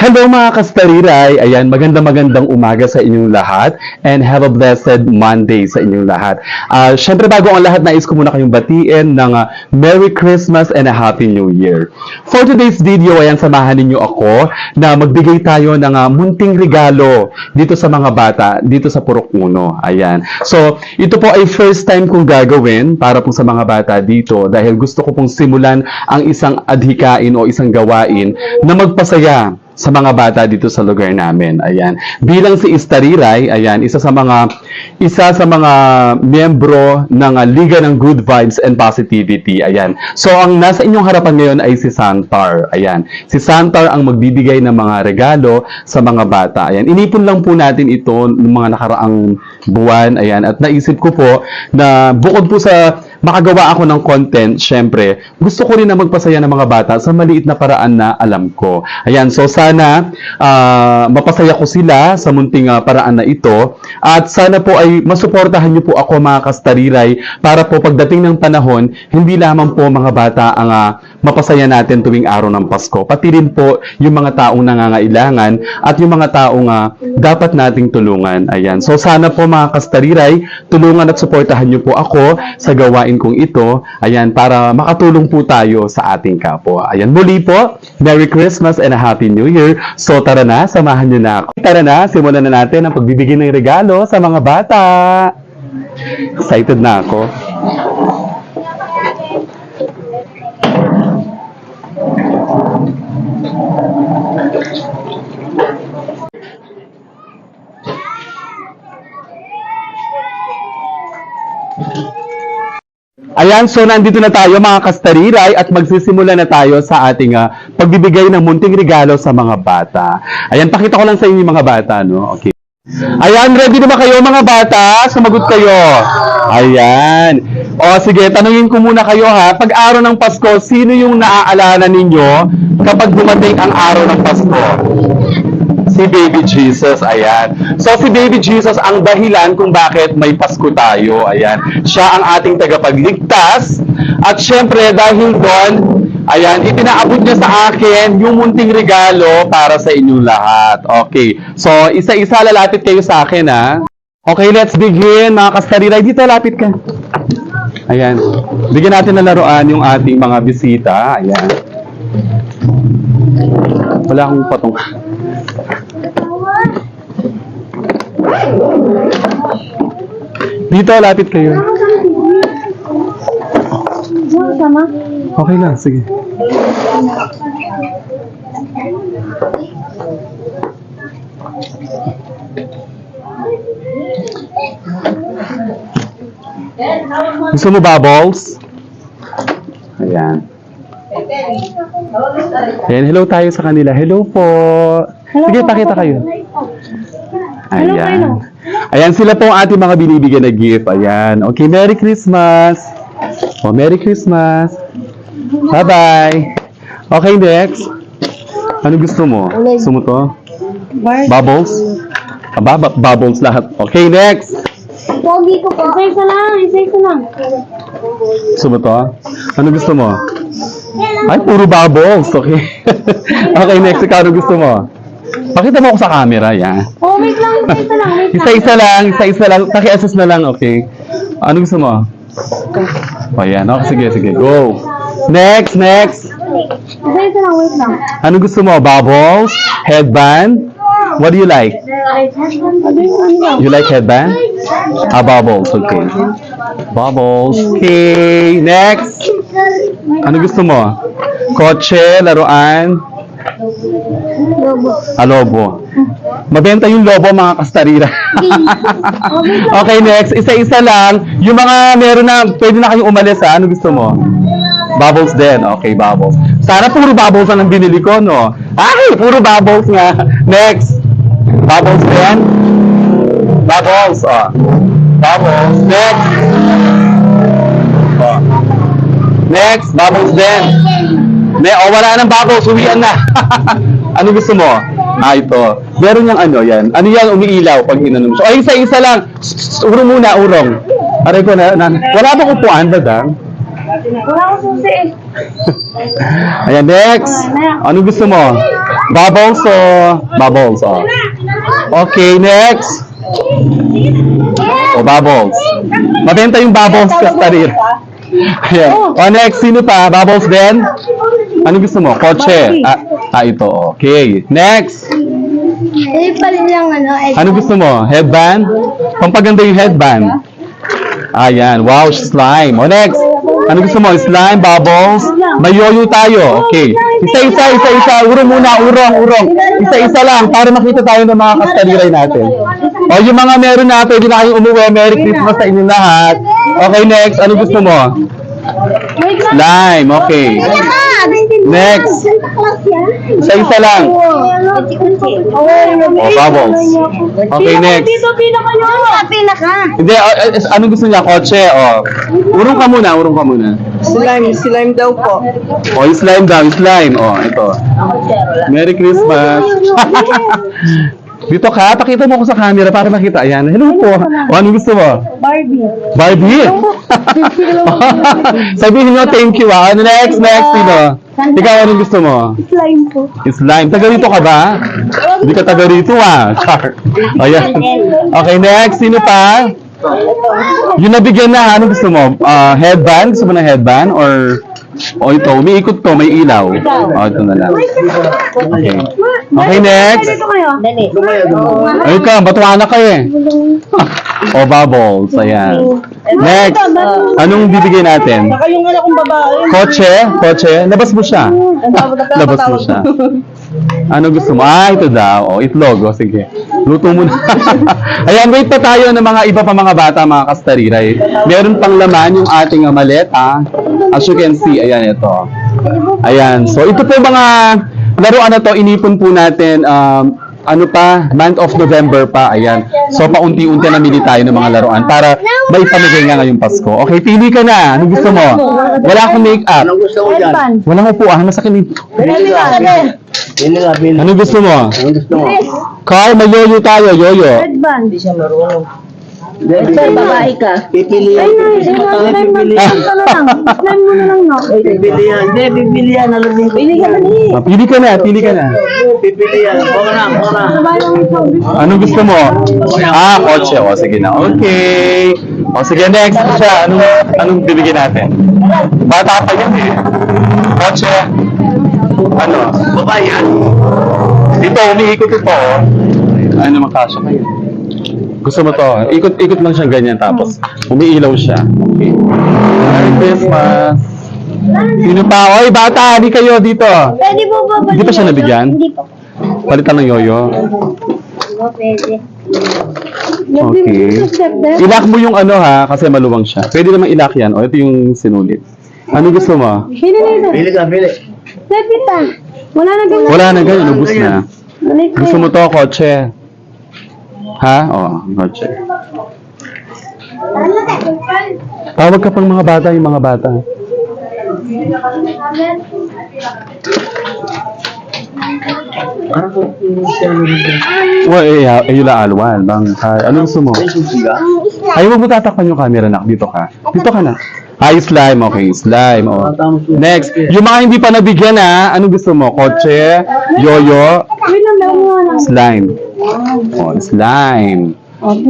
Hello mga kastariray! Ayan, magandang umaga sa inyong lahat and have a blessed Monday sa inyong lahat. Siyempre bago ang lahat, nais ko muna kayong batiin ng Merry Christmas and a Happy New Year. For today's video, ayan, samahan ninyo ako na magbigay tayo ng munting regalo dito sa mga bata, dito sa Purok Uno. Ayan. So, ito po ay first time kong gagawin para po sa mga bata dito dahil gusto ko pong simulan ang isang adhikain o isang gawain na magpasaya sa mga bata dito sa lugar namin. Ayan. Bilang si Istariray, ayan, isa sa mga miyembro ng Liga ng Good Vibes and Positivity. Ayan. So, ang nasa inyong harapan ngayon ay si Santar. Ayan. Si Santar ang magbibigay ng mga regalo sa mga bata. Ayan. Inipon lang po natin ito ng mga nakaraang buwan. Ayan. At naisip ko po na bukod po sa makagawa ako ng content, syempre, gusto ko rin na magpasaya ng mga bata sa maliit na paraan na alam ko. Ayan, so sana mapasaya ko sila sa munting paraan na ito at sana po ay masuportahan niyo po ako mga kastariray para po pagdating ng panahon, hindi lamang po mga bata ang mapasaya natin tuwing araw ng Pasko, pati rin po yung mga taong nangangailangan at yung mga taong dapat nating tulungan. Ayan, so sana po mga kastariray, tulungan at suportahan niyo po ako sa gawain kong ito, ayan, para makatulong po tayo sa ating kapwa. Ayan, muli po, Merry Christmas and a Happy New Year. So tara na, samahan niyo na ako. Tara na, simulan na natin ang pagbibigay ng regalo sa mga bata. Excited na ako. Ayan, so nandito na tayo mga kastariray at magsisimula na tayo sa ating pagbibigay ng munting regalo sa mga bata. Ayan, pakita ko lang sa inyo yung mga bata, no? Okay. Ayan, ready na ba kayo mga bata? Sumagot kayo. Ayan. O sige, tanungin ko muna kayo ha. Pag araw ng Pasko, sino yung naaalala ninyo kapag dumating ang araw ng Pasko? Si Baby Jesus, ayan. So, si Baby Jesus ang dahilan kung bakit may Pasko tayo, ayan. Siya ang ating tagapagligtas. At syempre, dahil doon, ayan, itinaabot niya sa akin yung munting regalo para sa inyong lahat. Okay. So, isa-isa lalapit kayo sa akin, ha. Okay, let's begin, mga kastariray. Dito, lapit ka. Ayan. Bigyan natin ng laruan yung ating mga bisita. Ayan. Wala akong patong. Dito, lapit kayo. Okay lang, sige. Gusto mo bubbles? Ayan. Ayan, hello tayo sa kanila. Hello po. Sige, pakita kayo. Ayan. Ayan, sila po ang ating mga binibigyan na gift. Ayan. Okay, Merry Christmas. Oh, Merry Christmas. Bye-bye. Okay, next. Ano gusto mo? Gusto mo to? Bubbles? Bubbles lahat. Okay, next. Pogi ko po. Isa lang. Gusto mo to? Ano gusto mo? Ay, puro bubbles. Okay. Okay, next. Ikaw, ano gusto mo? Pakita mo ako sa camera, yan. Oh, wait lang. Isa-isa lang. Paki-assist na lang, okay. Ano gusto mo? O, yan. Okay, sige. Go. Next. Isa lang, wait lang. Ano gusto mo? Bubbles? Headband? What do you like? You like headband? Bubbles. Okay. Bubbles. Okay. Next. Ano gusto mo? Kotse, laruan? Lobo. Mabenta yung lobo mga kastarira. Okay, next. Isa-isa lang. Yung mga meron na, pwede na kayong umalis ha. Ano gusto mo? Bubbles din. Okay, bubbles. Sana puro bubbles ang binili ko, no? Ay, puro bubbles nga. Next. Bubbles din. Bubbles. Oh. Bubbles. Next. Oh. Next. Bubbles din. Wala nang bubbles. Uwian na. Ano gusto mo? Ito. Meron yung ano yan. Ano yan umiilaw pag inanom siya? O, isa-isa lang. Urong muna, urong. Aray ko na. Wala bang upuan, dadang? Wala akong susi eh. Ayan, next. Ano gusto mo? Bubbles, bubbles, Okay, next. Bubbles. Mabenta yung bubbles, Kastarira. Ayan. Next, sino pa? Bubbles din? Ano gusto mo? Kotse. Ito. Okay. Next. Hindi pa rin lang Ano gusto mo? Headband? Pampaganda yung headband. Ayan. Wow, slime. Next. Ano gusto mo? Slime, bubbles? May yoyo tayo. Okay. Isa. Urong muna. Urong. Isa lang para makita tayo ng mga kastaliray natin. Yung mga meron na, pwede na kayong umuwi. Merry Christmas sa inyo lahat. Okay, next. Ano gusto mo? Slime. Okay. Next. Isa lang. Bubbles. Okay, next. Pinaka. Hindi, ano gusto niya? Kotse, Urong ka muna. Slime daw po. Slime daw, slime. Ito. Merry Christmas. Dito ka, pakita mo ko sa camera para makita. Ayan, hello po. Ano gusto mo? Barbie? Sabihin nyo, thank you Next, sino? Ikaw, anong gusto mo? Slime po. Slime. Taga rito ka ba? Hindi ka taga rito Char. Ayan. Okay, next. Sino pa? Yung nabigyan na, ano gusto mo? Headband? Gusto mo na headband? Or ito, umiikot to, may ilaw. Ito na lang. Okay. Okay, next. Dali. Ay ka, batuana ka bubbles. Ayan. Next. Anong bibigay natin? Saka yung anak kong babae. Kotse? Labas mo siya. Labas mo siya. Ano gusto mo? Ito daw. Itlog. Sige. Luto mo na. Ayan, wait pa tayo ng mga iba pa mga bata, mga kastariray. Meron pang laman yung ating maleta. As you can see, ayan ito. Ayan. So, ito po mga laruan na to, inipon po natin, month of November pa, ayan. So, paunti-unti namili tayo ng mga laruan para may pamigay nga ngayong Pasko. Okay, pili ka na. Ano gusto mo? Wala akong make-up. Anong gusto mo dyan? Walang upuan. Masakit. Pili ka. Ano gusto mo? Anong gusto mo? Carl, may yoyo tayo, yoyo. Hindi siya marunong. Sir, babae ka. Pipili yan. Pipili yan. Slime mo na lang, no? Pipili yan. Hindi, pipili yan. Pili ka na. Pili ka na. Pipili yan. Buka na. Anong gusto mo? Kotse. Sige na. Okay. Sige, next siya. Anong bibigyan natin? Bata pa yan Kotse. Ano? Babae yan. Dito, umiikot ito. Ano makasya kayo? Gusto mo to? Ikot lang siya ganyan tapos umiilaw siya. Okay. Merry Christmas. Sino pa? Bata, hindi kayo dito. Pwede po ba? Hindi pa siya nabigyan? Hindi po. Palitan ng yoyo. Pwede. Okay. Ilak mo yung kasi maluwang siya. Pwede naman ilak yan. Ito yung sinulit. Ano gusto mo? Pili ka. Pwede pa. Wala na ganyan. Wala na ganyan. Ubus na. Gusto mo to, kotse? Kotse. Tawag ka pang mga bata, yung mga bata. Yula alwan. Ano gusto mo? Ayaw mo tatakpan yung camera na. Dito ka na. Slime. Okay, slime. Next. Yung mga hindi pa nabigyan ano gusto mo? Kotse, yoyo, slime. Slime.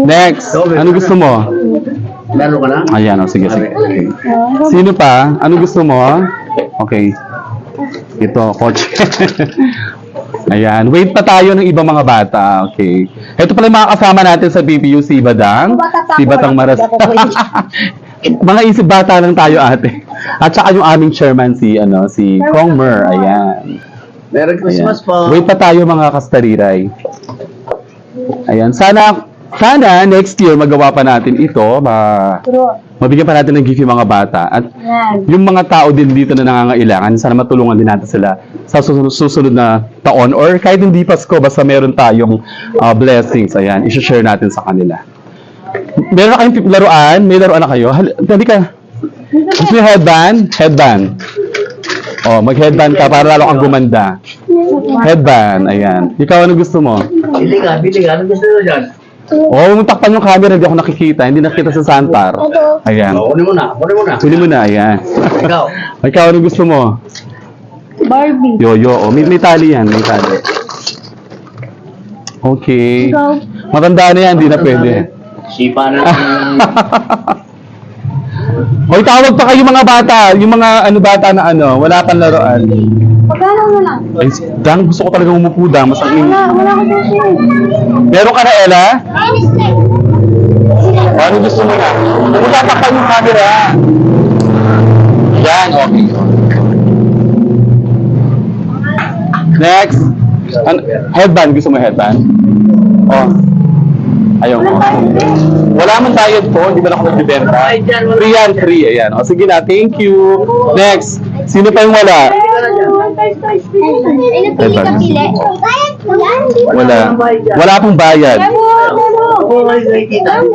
Next. Ano gusto mo? Lalo ka na? Ayan, sige. Okay. Sino pa? Ano gusto mo? Okay. Ito, kotse. Ayan. Wait pa tayo ng ibang mga bata. Okay. Ito pala yung mga kasama natin sa BPU, si Badang. Si Batang Maras. Mga isip bata lang tayo, ate. At saka yung aming chairman, si Kong Mer. Ayan. Merry Christmas po. Wait pa tayo mga kastariray. Ayan. Sana next year magawa pa natin ito. Mabigyan pa natin ng gift yung mga bata. At yung mga tao din dito na nangangailangan, sana matulungan din natin sila sa susunod na taon. Or kahit hindi Pasko, basta meron tayong blessings. Ayan, i-share natin sa kanila. Meron na kayong laruan? May laruan na kayo? Dali ka. Gusto niyo headband? Mag-headband ka para lalo kang gumanda. Headband, ayan. Ikaw, ano gusto mo? Pili ka. Ano gusto mo dyan? Takpan yung camera, hindi ako nakikita. Hindi nakita sa Santar. Ayan. Kunin mo na. Pili mo na, ayan. Ikaw. Ikaw, ano gusto mo? Barbie. Yoyo. Oh, may tali yan. May tali. Okay. Ikaw. Matanda na yan. Hindi na pwede. Sipa na lang. Hoy, tawag pa kayo mga bata. Yung mga bata na wala kang laruan. Pagkano na lang? Ay, Dang, gusto ko talagang umupo, Dang. Mas ang Wala ko sushi. Meron ka na, Ella? Ano gusto mo na? Pumunta pa yung camera. Yan, okay. Next. Headband. Gusto mo headband? Oh. Ayaw mo. Wala man bayad po. Hindi ba na ako nagbibenta? Free yan, free. Ayan. O, sige na. Thank you. Next. Sino pa yung wala? Ay, napili ka pili. Wala. Wala pong bayad.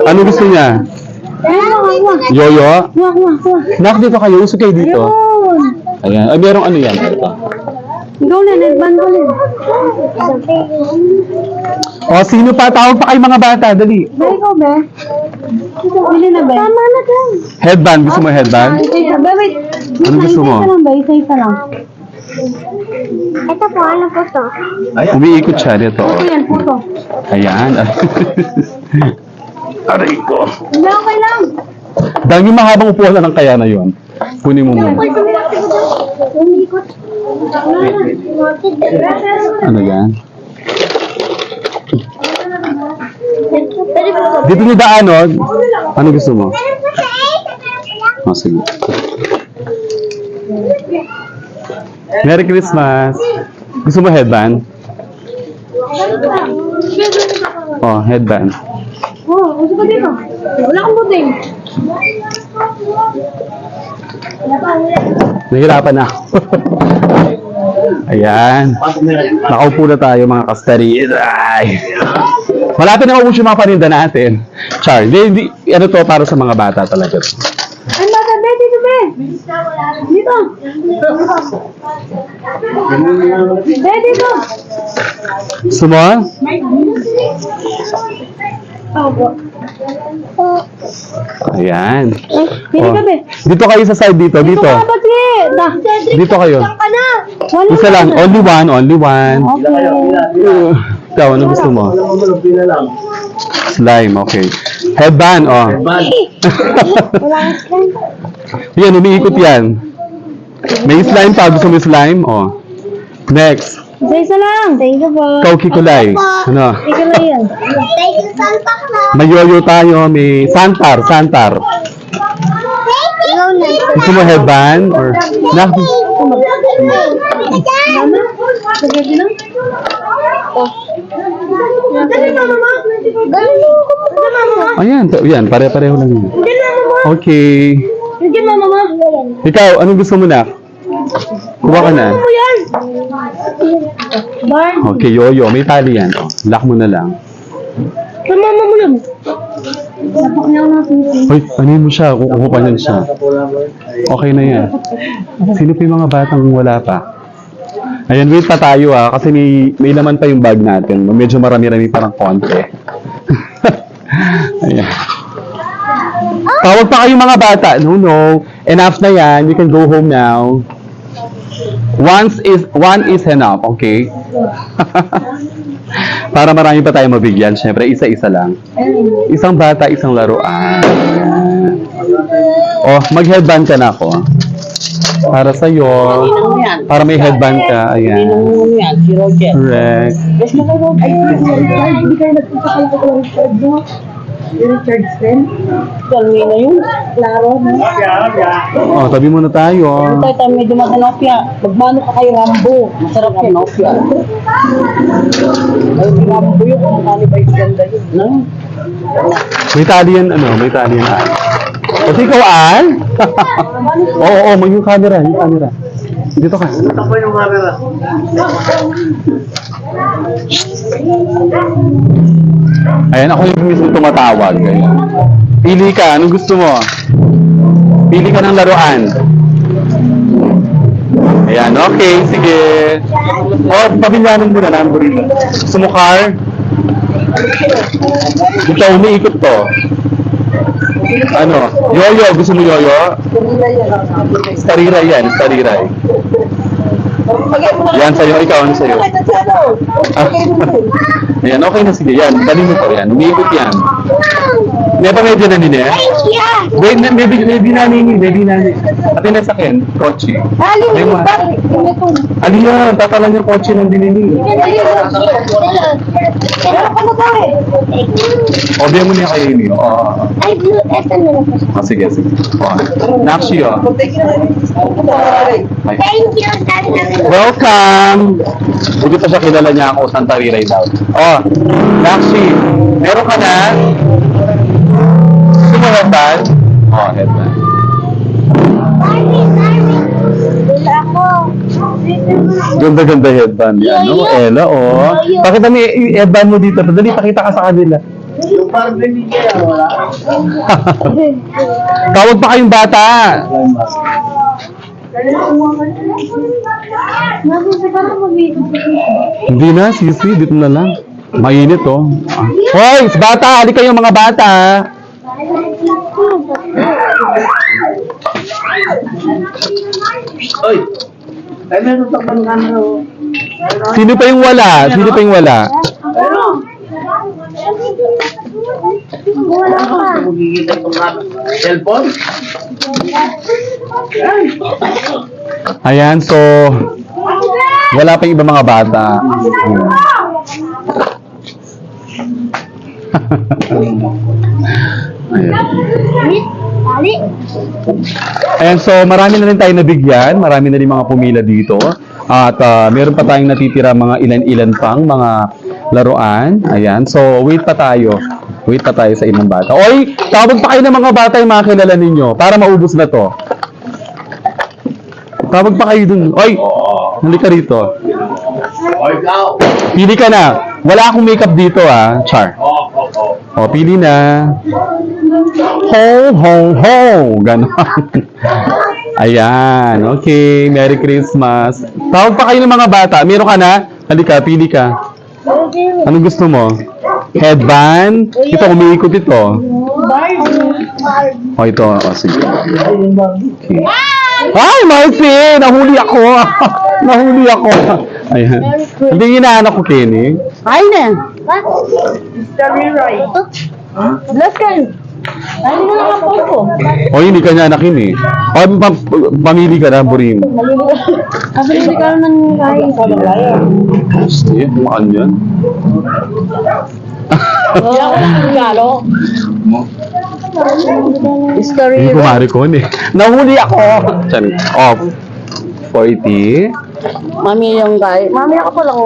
Ano gusto niya? Yoyo? Nak, dito kayo. Usog kayo dito. Ayan. Ay, merong ano yan. Ito. Ikaw na, nagban ko lang. O, sino pa? Tawag pa kayo mga bata. Dali. Ba, ikaw ba? Bili na ba? Tama na dyan. Headband. Gusto mo headband? Ba, wait. Ano gusto mo? Isa lang ba? Isa lang. Ito po, ano po to? Umiikot siya dito. Ito yan, puto. Ayan. Aray ko. Hindi, okay lang. Dahil yung mahabang upuan na lang kaya na yun. Kunin mo muna. Umikot. Ano yan? Pwede po po. Dito niyo daan, no? Ano gusto mo? Oh, sige. Merry Christmas! Gusto mo headband? Oh, headband. Oh, gusto ko dito. Wala kang buting. Nahirapan na ako. Ayan. Nakaupo na tayo mga kastaris. Ay. Malapit na ubus yung mga paninda natin. Char, hindi, ano to para sa mga bata talaga. Ay, bata, be, dito, be. Dito. Be, dito. Gusto mo? Ayan. Pili ka, be. Dito kayo sa side dito, dito. ka, pati. Dito kayo. ka na. Isa lang, only one, only one. Okay. Ikaw, ano gusto mo? Slime, okay. Headband, oh. Wala kang slime. Yan, umiikot yan. May slime pa. Gusto mo yung slime? Oh. Next. Isa lang. Thank you po. Ikaw, Kikulay. Ano? Thank you lang yan. Thank you, Santa Claus. May yoyo tayo. May santar. Santar. Ikaw na. Gusto mo headband? Or... Nak, Mama? Sabi lang? Dali, mama. Dali, mama. ayan. Yan, pare-pareho lang yun. Dali, mama. Okay. Sige, mama. Ikaw, anong gusto mo na? Kuha ka na. Ano yan? Barn. Okay, yoyo. May tali yan. Oh, lock mo na lang. Sa mama mo yan. Sapak niya ako natin. Hoy, anin mo siya. Kukuha pa niyan siya. Okay na yan. Sino pa yung mga batang wala pa? Ayan, wait pa tayo kasi may laman pa yung bag natin. Medyo marami-rami parang konti. Ayan. Tawag pa kayong mga bata. No. Enough na yan. You can go home now. One is enough, okay? Para marami pa tayo mabigyan. Siyempre, isa-isa lang. Isang bata, isang laruan. Oh, mag-headband ka na ako. Para sa'yo. Para may headband ka. Ayan. Yan, si Roger. Correct. Yes, hindi kayo nagpunta kayo sa Richard, no? Richard Sten? Galmi na yun. Klaro, no? Oh, tabi muna tayo. Tayo may dumadalapya. Magmano ka kay Rambo. Masarap ang nopya. Ay, si Rambo yun. Kung kani ba yung ganda yun, no? May tali yan, may tali yan, Al. Kasi ikaw, Al? Oo, yung camera, Dito ka. Ako yung camera. Ayan, ako yung mismo tumatawag. Ayan. Pili ka, anong gusto mo? Pili ka ng laruan. Ayan, okay, sige. Oh, pabilyanin mo na, number. Gusto mo car? Dito, umiikot to. Ano? Yoyo, gusto mo yoyo? Stariray yan, stariray. Yan sa'yo, ikaw, ano sa'yo? Ayan, okay na sige. Yan, dali mo to yan. Umiikot yan. May pa medyo na nila. Wait, maybe nanini. Ate na sa akin, kotse. Aliyah, tatalan yung kotse ng dinini. O, biyan mo niya kay Amy. Oo. Sige. Nakshi, oh. Thank you, Welcome! Hindi pa siya kilala niya ako, Santa Riray daw. Oh, Nakshi, meron ka na? Gusto mo headband? Oh, headband. Ganda headband yan, no? Ella, oh. Pakita mo yung headband mo dito. Dali, pakita ka sa kanila. Yung parang binigyan, wala. Tawag pa kayong bata. Hindi na, sisi. Dito na lang. Mainit, oh. Hoy, bata! Halika kayo mga bata! Oy! Ay, meron pa bang ano? Sino pa yung wala? Wala ka. Magiging itong cellphone? Ayan, so... Wala pa yung iba mga bata. Ayan, so marami na rin tayo nabigyan. Marami na rin mga pumila dito. At meron pa tayong natitira mga ilan-ilan pang mga laruan. Ayan, so wait pa tayo. Wait pa tayo sa ibang bata. Oy, tawag pa kayo ng mga bata yung mga kilala ninyo para maubos na to. Tawag pa kayo dun. Oy, halika rito. Oy, ikaw! Pili ka na. Wala akong makeup dito, ah. Char. O, pili na. Ho. Ganon. Ayan. Okay. Merry Christmas. Tawag pa kayo ng mga bata. Meron ka na? Halika, pili ka. Anong gusto mo? Headband? Ito, umiikot ito. O, ito. O, sige. Okay. Ay, Marcy! Nahuli ako! Nahuli ako! Ayan. Hindi inaanak ko, Kenny. Ay na. Mr. Leroy. Last time. Ay na lang ako ko. O, hindi ka niya anakin eh. O, pamili ka na, burin. Kasi hindi ka ng kain. Gusto yun, kumakan yan. Hindi ako ng regalo. Hindi kumari ko eh. Nahuli ako! Sorry. Off. 40. Mami yung kain. Mami ako lang.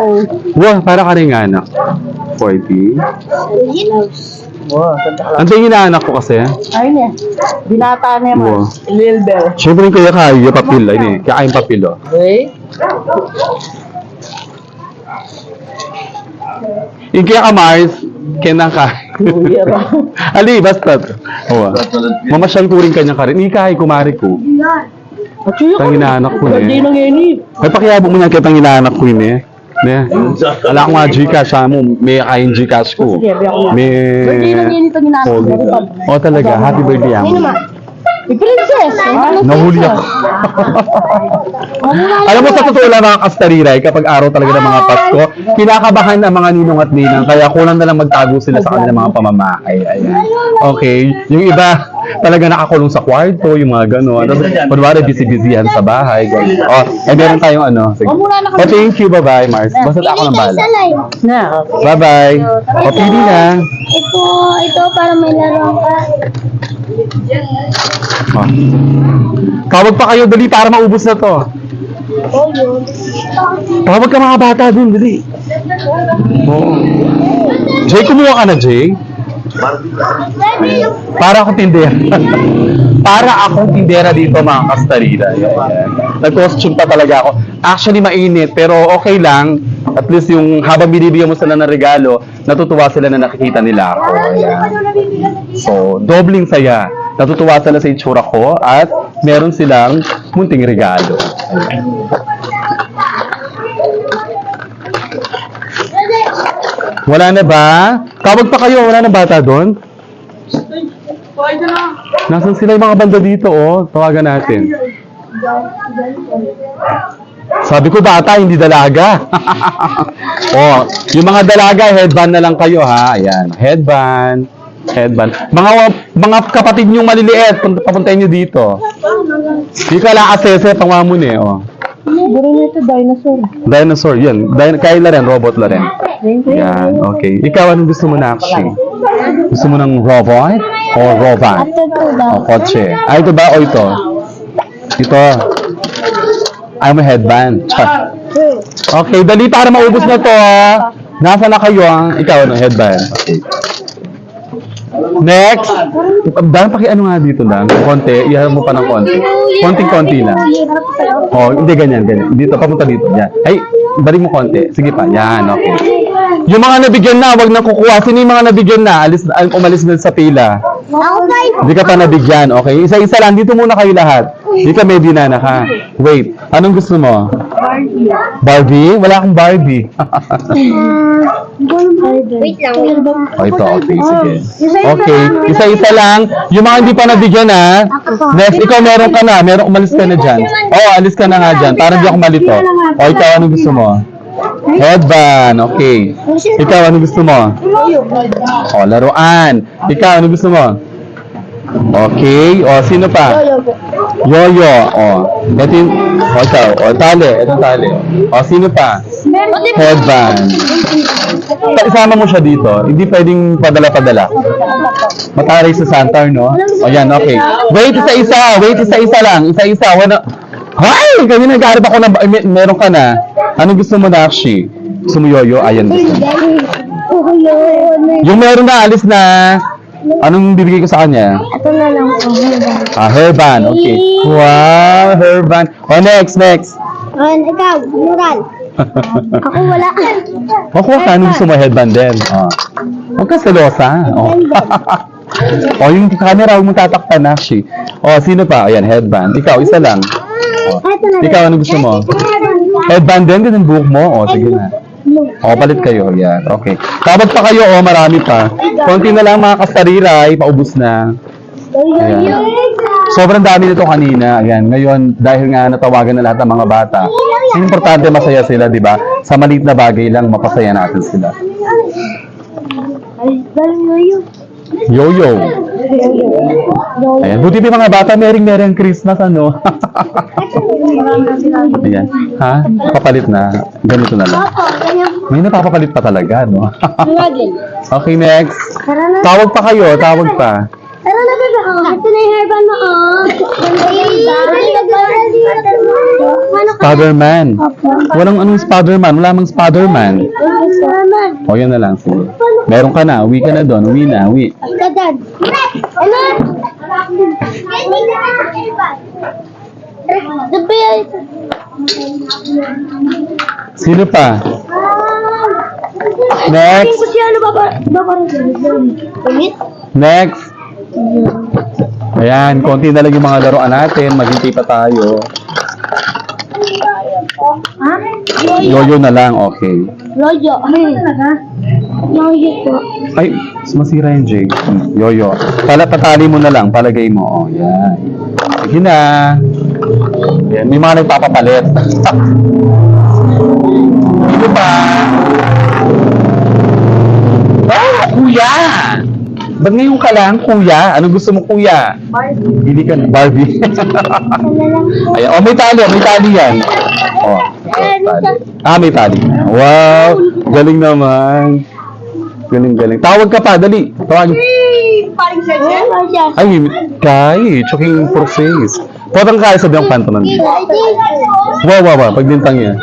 Wah, para ka rin anak. 40. Wow, ganda ka lang. Ang tingin na anak ko kasi. Ay na. Binata na Wow. naman. Lil Bell. Siyempre kaya kaya papil. Ay, hindi. Kaya kayong papil, oh. Okay. Yung kaya ka, Mars, kaya ka. Ali, basta. Oo. Mamasyal ko rin kanya ka rin. Hindi kaya kumari ko. Tang inaanak ko Hindi eh. nang ini. Ay, pakiyabog mo niya kitang inaanak ko yun eh. Ne? Wala ko nga Gcash, ha mo. May kain Gcash ko. May... Birthday nang ini ito ginagawa. Pogi. Oh, talaga. Happy birthday, Ay amo. naman. May princess. Nahuli ako. Alam mo, sa totoo lang mga kastariray, kapag araw talaga ng mga Pasko, kinakabahan ang mga ninong at ninang, kaya kulang na lang magtago sila sa kanilang mga pamamahay. Ayan. Okay. Yung iba, talaga nakakulong sa kwarto, yung mga gano'n. Kunwari, busy-busyhan sa bahay. Ganun. Oh, ay meron tayong ano. Sige. Oh, thank you. Bye-bye, Mars. Basta ako ng bala. Na. Bye-bye. O, pili na. Ito para may laro ka. Oh. Tawag pa kayo, dali, para maubos na to. Tawag ka mga bata dun, dali. Oo. Jay, kumuha ka na, Jay. Para akong tindera. Para akong tindera dito, mga kastarida. Nag-costume pa talaga ako. Actually, mainit, pero okay lang. At least yung habang binibigyan mo sila ng regalo, natutuwa sila na nakikita nila ako. Ayan. So, dobling saya. Natutuwa sila sa itsura ko at meron silang munting regalo. Ayan. Wala na ba? Tawag pa kayo, wala na bata doon? Nasaan sila yung mga banda dito, oh? Tawagan natin. Sabi ko bata, hindi dalaga. Oh, yung mga dalaga, headband na lang kayo ha. Ayan, headband. Headband. Mga kapatid niyong maliliit, papuntahin niyo dito. Di ka lang asese, pangwamun eh. Oh. Siguro nito dinosaur. Dinosaur, yun. Kaya na rin, robot na rin. Yan, okay. Ikaw, anong gusto mo na actually? Gusto mo ng robot? O robot? Ito po ba? O kotse? Ay, ito ba o ito? Ito. Ay, may headband. Char. Okay, dali para maubos na to. Nasa na kayo ang ikaw no headband. Okay. Next. Dan, ano nga dito Dan? Konti, iharap mo pa ng konti. Konting-konti na. Oh, hindi ganyan. Dito, papunta dito. Yan. Ay, balik mo konti. Sige pa. Yan, okay. Yung mga nabigyan na, wag na kukuha. Sino yung mga nabigyan na? Umalis na sa pila. Ako ba? Hindi ka pa nabigyan, okay? Isa-isa lang. Dito muna kayo lahat. Hindi ka may dinana ka. Wait, anong gusto mo? Barbie? Wala akong Barbie. Wait lang. Oh, ito, okay, sige. Okay, isa-isa lang. Yung mga hindi pa nabigyan ha. Next, ikaw meron ka na. Umalis ka na dyan. Oh, alis ka na nga dyan. Para hindi ako malito. O, ikaw, anong gusto mo? Headband, okay. Ikaw, anong gusto mo? O, laruan. Ikaw, anong gusto mo? Okay, o, sino pa? Yoyo, o. Ito yung, o, ikaw, o, tali. Ito tali. O, sino pa? Headband. Isama mo siya dito. Hindi pwedeng padala-padala. Mataray sa Santar, no? O, yan, okay. Wait, isa-isa. Wait, isa-isa lang. Isa-isa. Wala. Hay! Kanina nag-aarap ako na, meron ka na. Anong gusto mo na, Akshi? Gusto mo yoyo? Ayan, gusto mo. Yung meron na, alis na. Anong bibigay ko sa kanya? Ito na lang po. Hairband. Okay. Wow, hairband. O, next. Ikaw, mural. Ako wala. O, kuha ka. Anong gusto mo? Headband din. O. Huwag ka selosa. O. O, yung camera, huwag mo tatakpan, Akshi. O, sino pa? Ayan, headband. Ikaw, isa lang. O. Ito na lang. Ikaw, anong gusto mo? Headband din, ganun buhok mo. O, sige na. O, palit kayo. Yan. Okay. Tawag pa kayo. O, marami pa. Konti na lang mga kastariray. Paubos na. Ayan. Sobrang dami nito kanina. Ayan. Ngayon, dahil nga natawagan na lahat ng mga bata, ang importante masaya sila, di ba? Sa maliit na bagay lang, mapasaya natin sila. Yo-yo. Ayan. Buti pa yung mga bata, mereng Christmas, ano? Ayan. Ha? Papalit na. Ganito na lang. May napapapalit pa talaga, no? Okay, next. Tawag pa kayo, tawag pa. Tara na ba ako? Ito na yung hairband mo, oh. Spider-Man. Walang anong Spider-Man. Wala mang Spider-Man. O, yan na lang. Sige. Meron ka na. Uwi ka na doon. Uwi na. Uwi. Ika dad. Ano? Sino pa? Next. Next. Ayan. Konti na lang yung mga laruan natin. Maghintay pa tayo. Yoyo na lang. Okay. Rojo. Rojo po. Ay, masira yung jig. Yoyo. Patali mo na lang. Palagay mo. Oh, yan. Sige na. Yan. May mga nagpapapalit. Sino pa? Ah, kuya! Ba't ngayon ka lang, kuya? Ano gusto mo, kuya? Barbie. Hindi ka na. Barbie. Ayan. Oh, may tali yan. Oh, tali. Ah, may tali. Wow! Galing naman. Galing. Tawag ka pa, dali. Tawag. Ay, kay. Choking process. Potang kaya sabi ang kanto nandito. Wow. Paglintang yan.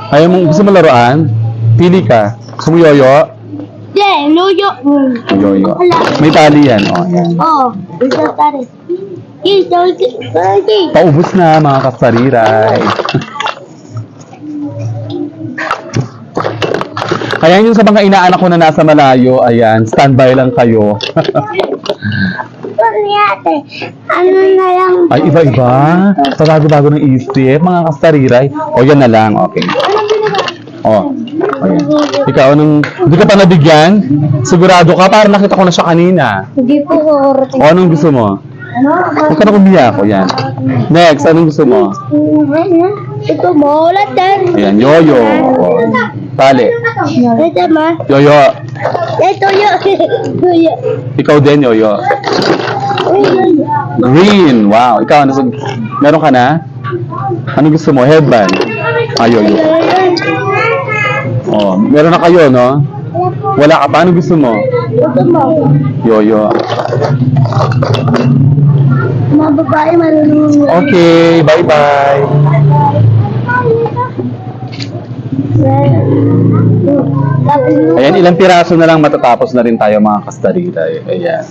Ayaw mong gusto mo laruan? Pili ka. Gusto mo yoyo? Rojo. Yoyo. May tali yan. Oh, yan. Oh, isa tari. Paubos na mga kasariray. Kaya yung sa mga inaanak ko na nasa malayo, ayan, standby lang kayo. Ano na lang? Ay, iba-iba. Bago-bago ng isip, mga kasariray. O, yan na lang. Okay. O. Ayan. Ikaw, hindi ka pa nabigyan? Sigurado ka? Parang nakita ko na siya kanina. Hindi po ko. O, anong gusto mo? Huwag ka na umiyak. O, yan. Next, anong gusto mo? Ito mo, ulat yan. Ayan, yoyo. O, tali. Ito ma. Yoyo. Ito yun. Ikaw din, yoyo. Green. Wow. Ikaw, ano, meron ka na? Ano gusto mo? Headband. Ah, yoyo. Oh, meron na kayo, no? Wala ka pa. Ano gusto mo? Ito mo. Yoyo. Mga babae marunong. Okay, bye-bye. Ayan, ilang piraso na lang matatapos na rin tayo mga kastarita. Ayan.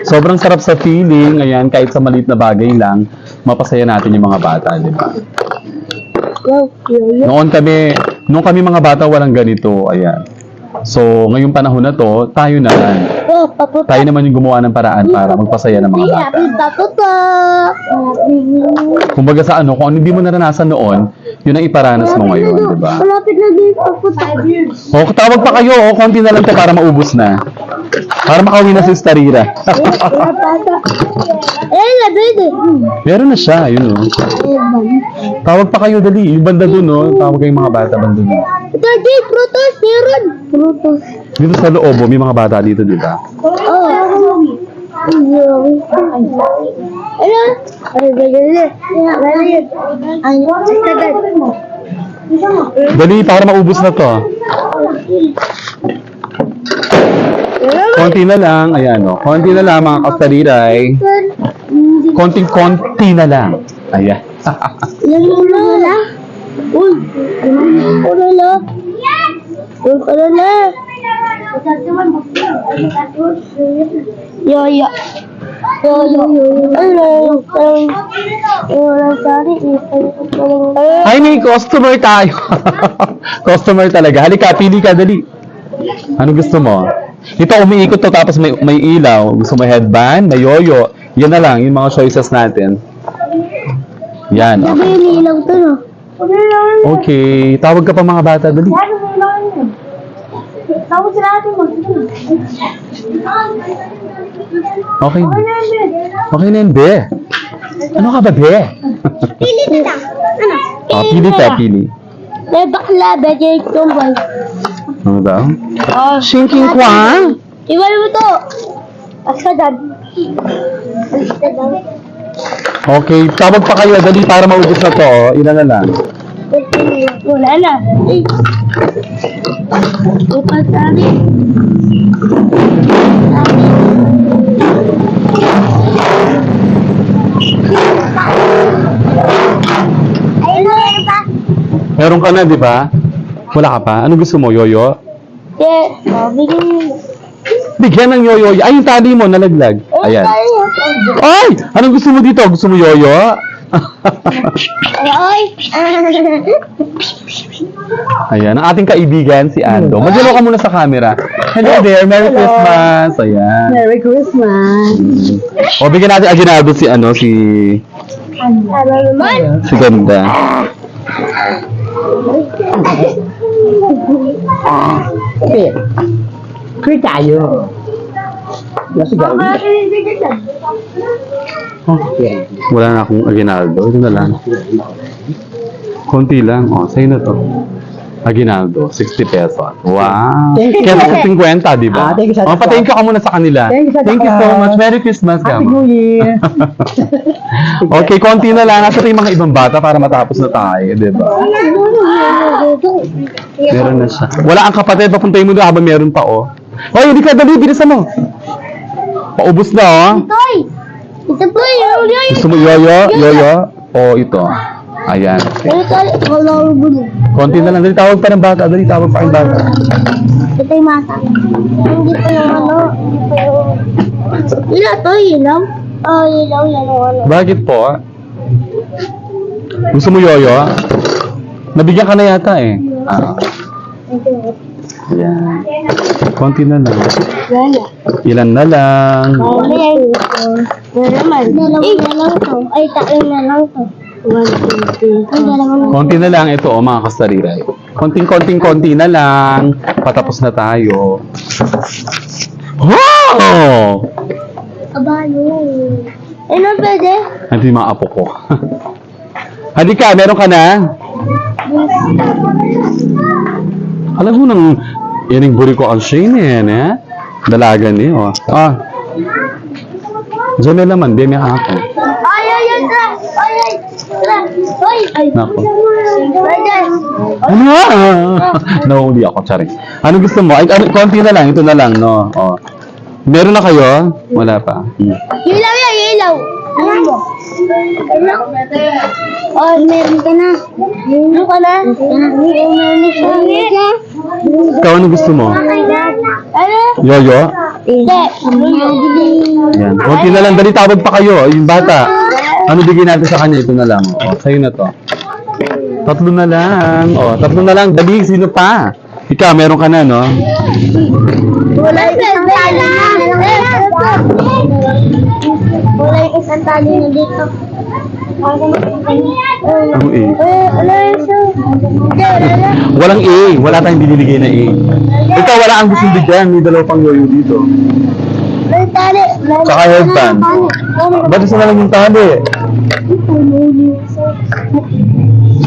Sobrang sarap sa feeling. Ayan, kahit sa maliit na bagay lang, mapasaya natin yung mga bata, di ba? Noon kami mga bata walang ganito. Ayan. So, ngayong panahon na to, tayo naman. Oh, paputok. Tayo naman yung gumawa ng paraan para magpasaya ng mga bata. Paputok. Kumbaga sa ano, kung ano hindi mo naranasan noon, yun ang iparanas mo ngayon, di ba? Malapit na din paputok. O, tawag pa kayo, o, konti na lang to para maubos na. Para makauwi na si Starira. Dito. Meron na siya, yun o. Tawag pa kayo, dali. Yung banda dun, o. Tawag kayong mga bata banda dun. Ito din, prutos, meron. Prutos. Dito sa loob, may mga bata dito, di ba? Oh. Ano? Ay, bagay. Ano? Sagad. Dali, para maubos na to. Konti na lang, ayan o. Konti na lang, mga kastariray. Konting-konti na lang. Ayan. Ilan mo na? Uy! Ulo na. Uy, pala na. Yoyo. Ano? Wala sari. Ay, may customer tayo. Customer talaga. Halika, pili ka, dali. Ano gusto mo? Ito, umiikot to tapos may ilaw. Gusto mo headband, may yoyo. Yan na lang, yung mga choices natin. Yan. Sabi Okay. yung ilaw to, no? Okay. Tawag ka pa mga bata, dali. Tapos sila natin mo. Okay. Okay na yun, be. Ano ka ba, be? Pili na lang. Ano? Oh, pili ka, pili. May bakla, medyo itumbay. Ano daw? Oh, Shinking kwang? iwan mo to. Askadan. Okay, tawag pa kayo, dali para maubos na to. Oh. Ilan na lang? Wala na. Ipasari. Ayun na, ayun pa. Meron ka na, di ba? Wala ka pa? Ano gusto mo, yoyo? Bigyan mo. Bigyan ng yoyo. Ay, yung tali mo, nalaglag. Ayan. Ay! Anong gusto mo dito? Gusto mo yoyo? Ay! Ayan, ang ating kaibigan, si Ando. Mag-hello ka muna sa camera. Hello there, Merry Christmas. Ayan. Merry Christmas. O, bigyan natin aginado si, Ano naman? si Ganda. Okay. Kaya tayo. Nasa gawin. Okay. Wala na akong aginaldo. Ito na lang. Konti lang. O, sa'yo na to. Aguinaldo, 60 pesos. Wow. Thank you. Kaya sa 50, di ba? Thank you sa Patay ka muna sa kanila. Thank you sa so much. Merry Christmas, Happy Gama. New Year. Okay, konti na lang. Nasa yung mga ibang bata para matapos na tayo, di ba? Meron na siya. Wala ang kapatid. Papuntayin mo doon habang meron pa, oh. Oy, hindi ka dali. Bilisan mo. Paubos na, oh. Toy! Ito po yung Gusto mo yoyo? Yoyo? O ito. Ayan. Konti na lang. Dali, tawag pa ng bata. Dali, tawag pa ng bata. Ito yung mata. Hindi pa yung ano. Hindi pa yung... Ilaw to, ilaw. Oh, ilaw yan yung ano. Bakit po? Gusto mo yoyo? Nabigyan ka na yata eh. Ah. Ayan. Konti na lang. Wala. Ilan na lang. Wala yan. Wala naman. Dalawa na lang to. Ay, tatlo na lang to. 1, 2, 3. Ay, dalawa na. Konti na lang ito, oh, mga kastariray. Konti na lang. Patapos na tayo. Wow! Aba, yun. Ano pwede? Ito yung mga apo ko. Halika, meron ka na? Alam mo nang yan yung buri ko ang Shane yan, eh. Dalaga niyo. Ah. Diyan na naman, di may ako. Ay, ay, ay, tra! Ay, ay, tra! Ay, ay. Nako. Pwede. Ano? Nahuli ako, tsari. Ano gusto mo? Ay, ano, konti na lang, ito na lang, no? Oh. Meron na kayo? Wala pa. Ilaw yan, ilaw. Ano mo? Ilaw. Oh, meron ka na. Meron ka na? Meron na siya. Ikaw, ano gusto mo? Ano? Yoyo? Hindi. Yan. Konti na lang, dali tawag pa kayo, yung bata. Ano bigyan natin sa kanya? Ito na lang. O, sa'yo na to. Tatlo na lang. O, tatlo na lang. Dali, sino pa? Ikaw, meron ka na, no? Wala isang tali na. Wala isang tali na dito. Ang A. Ano yun siya? Hindi, wala. Walang A. Wala tayong binibigay na A. Ikaw, wala ang gustong bigyan. May dalawa pang yoyo dito. May tali. Tsaka headband. Ba't isa na lang yung tali?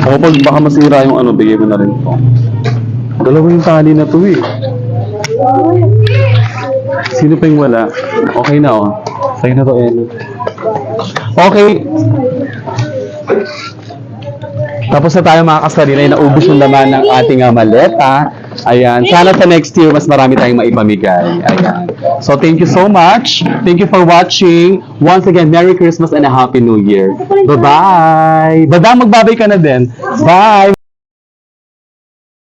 O, pag baka masira yung ano, bigay mo na rin to. Dalawa yung tali na to, eh. Sino pa yung wala? Okay na, oh. Sa'yo na to, eh. Okay. Tapos na tayo mga kasarili, naubos yung laman ng ating maleta. Ayan. Sana sa next year, mas marami tayong maipamigay. Ayan. So, thank you so much. Thank you for watching. Once again, Merry Christmas and a Happy New Year. Bye-bye. Bada, magbabay ka na din. Bye.